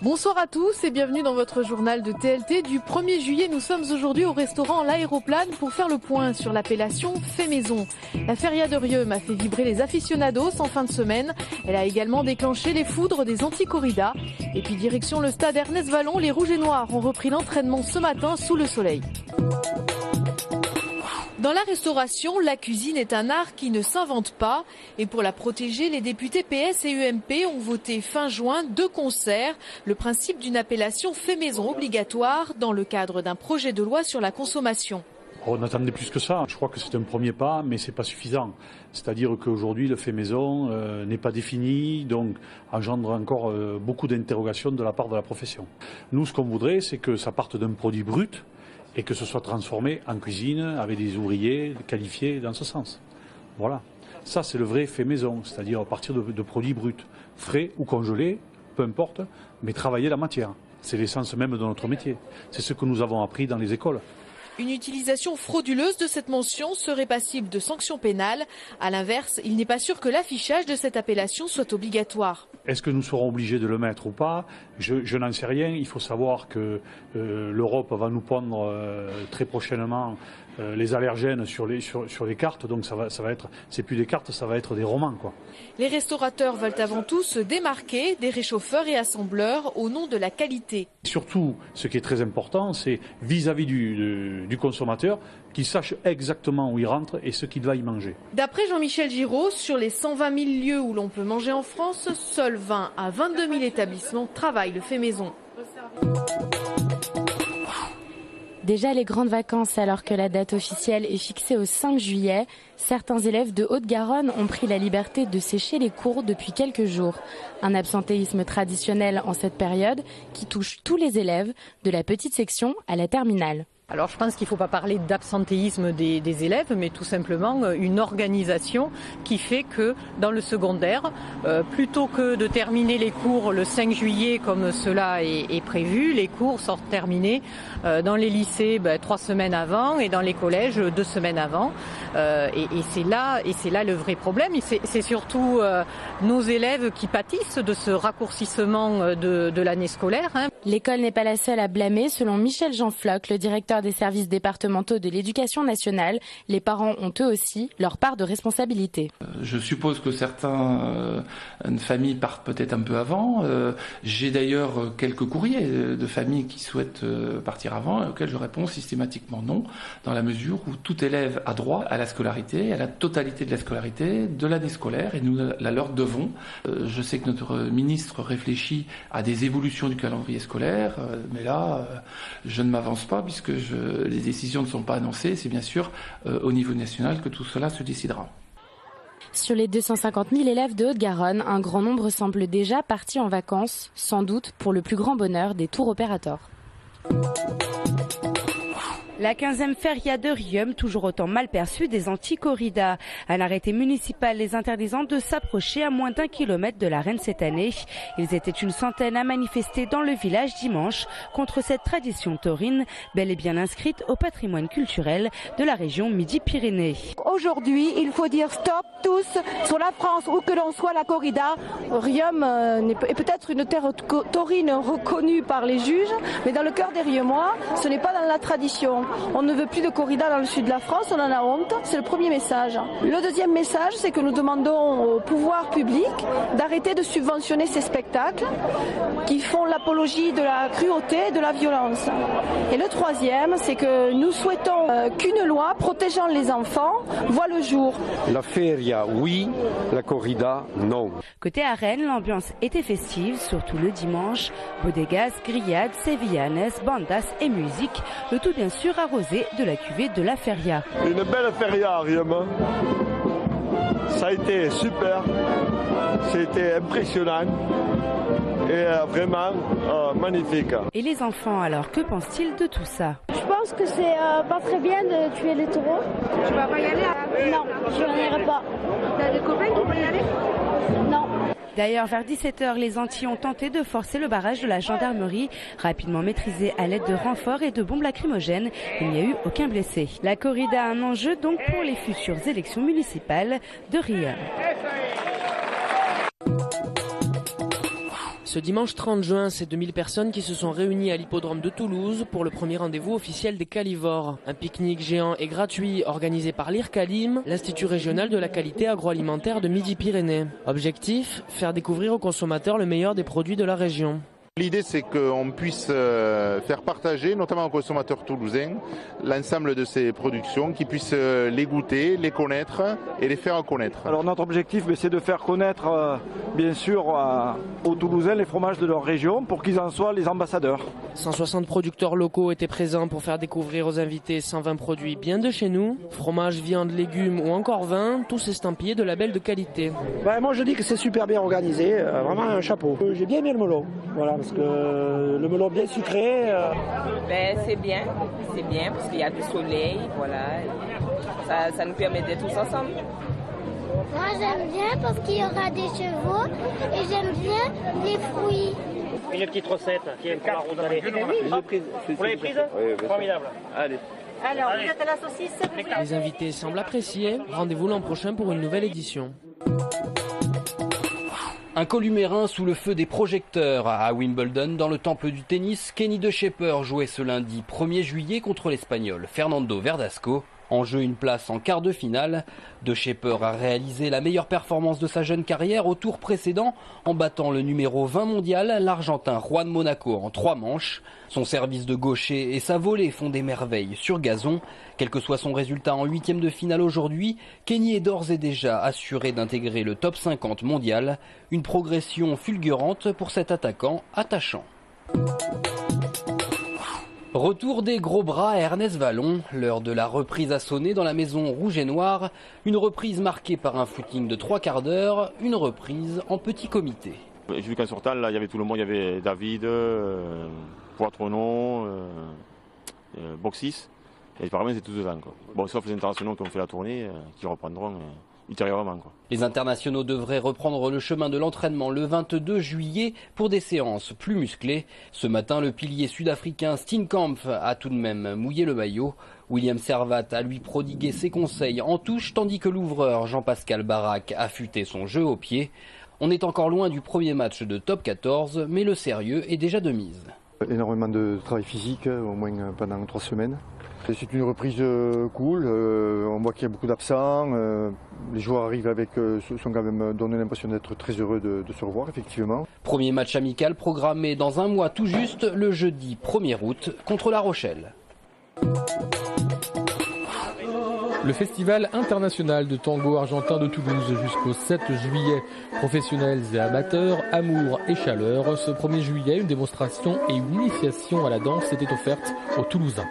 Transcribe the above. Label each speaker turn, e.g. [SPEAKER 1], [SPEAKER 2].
[SPEAKER 1] Bonsoir à tous et bienvenue dans votre journal de TLT. Du 1er juillet, nous sommes aujourd'hui au restaurant L'Aéroplane pour faire le point sur l'appellation fait maison. La feria de Riom a fait vibrer les aficionados en fin de semaine. Elle a également déclenché les foudres des anti-corridas. Et puis direction le stade Ernest Vallon, les Rouges et Noirs ont repris l'entraînement ce matin sous le soleil. Dans la restauration, la cuisine est un art qui ne s'invente pas. Et pour la protéger, les députés PS et UMP ont voté fin juin 2 concerts. Le principe d'une appellation fait maison obligatoire dans le cadre d'un projet de loi sur la consommation.
[SPEAKER 2] On attendait plus que ça. Je crois que c'est un premier pas, mais c'est pas suffisant. C'est-à-dire qu'aujourd'hui, le fait maison n'est pas défini, donc engendre encore beaucoup d'interrogations de la part de la profession. Nous, ce qu'on voudrait, c'est que ça parte d'un produit brut et que ce soit transformé en cuisine avec des ouvriers qualifiés dans ce sens. Voilà. Ça, c'est le vrai fait maison, c'est-à-dire à partir de produits bruts, frais ou congelés, peu importe, mais travailler la matière. C'est l'essence même de notre métier. C'est ce que nous avons appris dans les écoles.
[SPEAKER 1] Une utilisation frauduleuse de cette mention serait passible de sanctions pénales. À l'inverse, il n'est pas sûr que l'affichage de cette appellation soit obligatoire.
[SPEAKER 2] Est-ce que nous serons obligés de le mettre ou pas ? Je n'en sais rien. Il faut savoir que l'Europe va nous pondre très prochainement les allergènes sur les cartes. Donc ça va être, c'est plus des cartes, ça va être des romans, quoi.
[SPEAKER 1] Les restaurateurs veulent avant tout se démarquer des réchauffeurs et assembleurs au nom de la qualité.
[SPEAKER 2] Surtout, ce qui est très important, c'est vis-à-vis du consommateur, qu'il sache exactement où il rentre et ce qu'il va y manger.
[SPEAKER 1] D'après Jean-Michel Giraud, sur les 120 000 lieux où l'on peut manger en France, seuls 20 à 22 000 établissements travaillent le fait maison.
[SPEAKER 3] Déjà les grandes vacances alors que la date officielle est fixée au 5 juillet, certains élèves de Haute-Garonne ont pris la liberté de sécher les cours depuis quelques jours. Un absentéisme traditionnel en cette période qui touche tous les élèves, de la petite section à la terminale.
[SPEAKER 4] Alors je pense qu'il ne faut pas parler d'absentéisme des élèves, mais tout simplement une organisation qui fait que dans le secondaire, plutôt que de terminer les cours le 5 juillet comme cela est prévu, les cours sont terminés dans les lycées 3 semaines avant et dans les collèges 2 semaines avant. Et c'est là le vrai problème. C'est surtout nos élèves qui pâtissent de ce raccourcissement de l'année scolaire.
[SPEAKER 3] L'école n'est pas la seule à blâmer. Selon Michel Jean Floch, le directeur des services départementaux de l'éducation nationale, les parents ont eux aussi leur part de responsabilité.
[SPEAKER 5] Je suppose que certaines familles partent peut-être un peu avant. J'ai d'ailleurs quelques courriers de familles qui souhaitent partir avant, auxquels je réponds systématiquement non, dans la mesure où tout élève a droit à la scolarité, à la totalité de la scolarité de l'année scolaire, et nous la leur devons. Je sais que notre ministre réfléchit à des évolutions du calendrier scolaire, mais là, je ne m'avance pas puisque les décisions ne sont pas annoncées. C'est bien sûr au niveau national que tout cela se décidera.
[SPEAKER 3] Sur les 250 000 élèves de Haute-Garonne, un grand nombre semble déjà parti en vacances, sans doute pour le plus grand bonheur des tour opérateurs.
[SPEAKER 6] La 15e feria de Riom, toujours autant mal perçue des anti-corridas. Un arrêté municipal les interdisant de s'approcher à moins d'1 kilomètre de l'arène cette année. Ils étaient une centaine à manifester dans le village dimanche contre cette tradition taurine, bel et bien inscrite au patrimoine culturel de la région Midi-Pyrénées.
[SPEAKER 7] Aujourd'hui, il faut dire stop tous sur la France, où que l'on soit la corrida. Riom est peut-être une terre taurine reconnue par les juges, mais dans le cœur des Riomois, ce n'est pas dans la tradition. On ne veut plus de corrida dans le sud de la France, on en a honte, c'est le premier message. Le deuxième message, c'est que nous demandons au pouvoir public d'arrêter de subventionner ces spectacles qui font l'apologie de la cruauté et de la violence. Et le troisième, c'est que nous souhaitons qu'une loi protégeant les enfants voit le jour.
[SPEAKER 8] La feria, oui, la corrida, non.
[SPEAKER 6] Côté arène, l'ambiance était festive, surtout le dimanche. Bodegas, grillades, sevillanes, bandas et musique, le tout bien sûr arrosé de la cuvée de la feria.
[SPEAKER 9] Une belle feria à Riom. Ça a été super, c'était impressionnant et vraiment magnifique.
[SPEAKER 6] Et les enfants alors, que pensent-ils de tout ça?
[SPEAKER 10] Je pense que c'est pas très bien de tuer les taureaux.
[SPEAKER 11] Tu vas pas y aller?
[SPEAKER 10] Non, je n'irai pas.
[SPEAKER 11] T'as des copains qui vont y aller?
[SPEAKER 10] Non.
[SPEAKER 6] D'ailleurs, vers 17h, les Antillais ont tenté de forcer le barrage de la gendarmerie, rapidement maîtrisé à l'aide de renforts et de bombes lacrymogènes. Il n'y a eu aucun blessé. La corrida a un enjeu donc pour les futures élections municipales de Riom.
[SPEAKER 11] Ce dimanche 30 juin, c'est 2000 personnes qui se sont réunies à l'hippodrome de Toulouse pour le premier rendez-vous officiel des Calivores. Un pique-nique géant et gratuit organisé par l'IRCALIM, l'Institut régional de la qualité agroalimentaire de Midi-Pyrénées. Objectif, faire découvrir aux consommateurs le meilleur des produits de la région.
[SPEAKER 12] L'idée, c'est qu'on puisse faire partager, notamment aux consommateurs toulousains, l'ensemble de ces productions, qu'ils puissent les goûter, les connaître et les faire connaître.
[SPEAKER 13] Alors notre objectif, c'est de faire connaître, bien sûr, aux Toulousains les fromages de leur région pour qu'ils en soient les ambassadeurs.
[SPEAKER 11] 160 producteurs locaux étaient présents pour faire découvrir aux invités 120 produits bien de chez nous. Fromage, viande, légumes ou encore vin, tous estampillés de labels de qualité.
[SPEAKER 14] Moi je dis que c'est super bien organisé, vraiment un chapeau. J'ai bien aimé le melon, voilà, parce que le melon bien sucré.
[SPEAKER 15] C'est bien parce qu'il y a du soleil, voilà. Ça nous permet d'être tous ensemble.
[SPEAKER 10] Moi j'aime bien parce qu'il y aura des chevaux et j'aime bien les fruits.
[SPEAKER 14] Une petite recette, tiens, pour la route. Vous l'avez prise? Oui, formidable. Allez.
[SPEAKER 15] Alors, vous êtes à la saucisse?
[SPEAKER 11] Les invités semblent apprécier. Rendez-vous l'an prochain pour une nouvelle édition.
[SPEAKER 16] Un columérin sous le feu des projecteurs à Wimbledon, dans le temple du tennis. Kenny De Schepper jouait ce lundi 1er juillet contre l'Espagnol Fernando Verdasco. En jeu, une place en quart de finale. De Schepper a réalisé la meilleure performance de sa jeune carrière au tour précédent en battant le numéro 20 mondial, l'Argentin Juan Monaco, en 3 manches. Son service de gaucher et sa volée font des merveilles sur gazon. Quel que soit son résultat en 8e de finale aujourd'hui, Kenny est d'ores et déjà assuré d'intégrer le top 50 mondial. Une progression fulgurante pour cet attaquant attachant. Retour des gros bras à Ernest Vallon. L'heure de la reprise a sonné dans la maison rouge et noire. Une reprise marquée par un footing de 3 quarts d'heure. Une reprise en petit comité.
[SPEAKER 17] J'ai vu qu'en sortant, là, il y avait tout le monde. Il y avait David, Poitrenon, Boxis. Et apparemment, c'est tous devant, quoi. Bon, sauf les internationaux qui ont fait la tournée, qui reprendront ultérieurement, quoi.
[SPEAKER 16] Les internationaux devraient reprendre le chemin de l'entraînement le 22 juillet pour des séances plus musclées. Ce matin, le pilier sud-africain Steenkamp a tout de même mouillé le maillot. William Servat a lui prodigué ses conseils en touche, tandis que l'ouvreur Jean-Pascal Barak a affûté son jeu au pied. On est encore loin du premier match de top 14, mais le sérieux est déjà de mise.
[SPEAKER 18] Énormément de travail physique, au moins pendant 3 semaines. C'est une reprise cool, on voit qu'il y a beaucoup d'absents, les joueurs arrivent sont quand même donné l'impression d'être très heureux de se revoir effectivement.
[SPEAKER 16] Premier match amical programmé dans un mois tout juste, le jeudi 1er août contre La Rochelle.
[SPEAKER 19] Le Festival international de tango argentin de Toulouse jusqu'au 7 juillet. Professionnels et amateurs, amour et chaleur. Ce 1er juillet, une démonstration et une initiation à la danse étaient offertes aux Toulousains.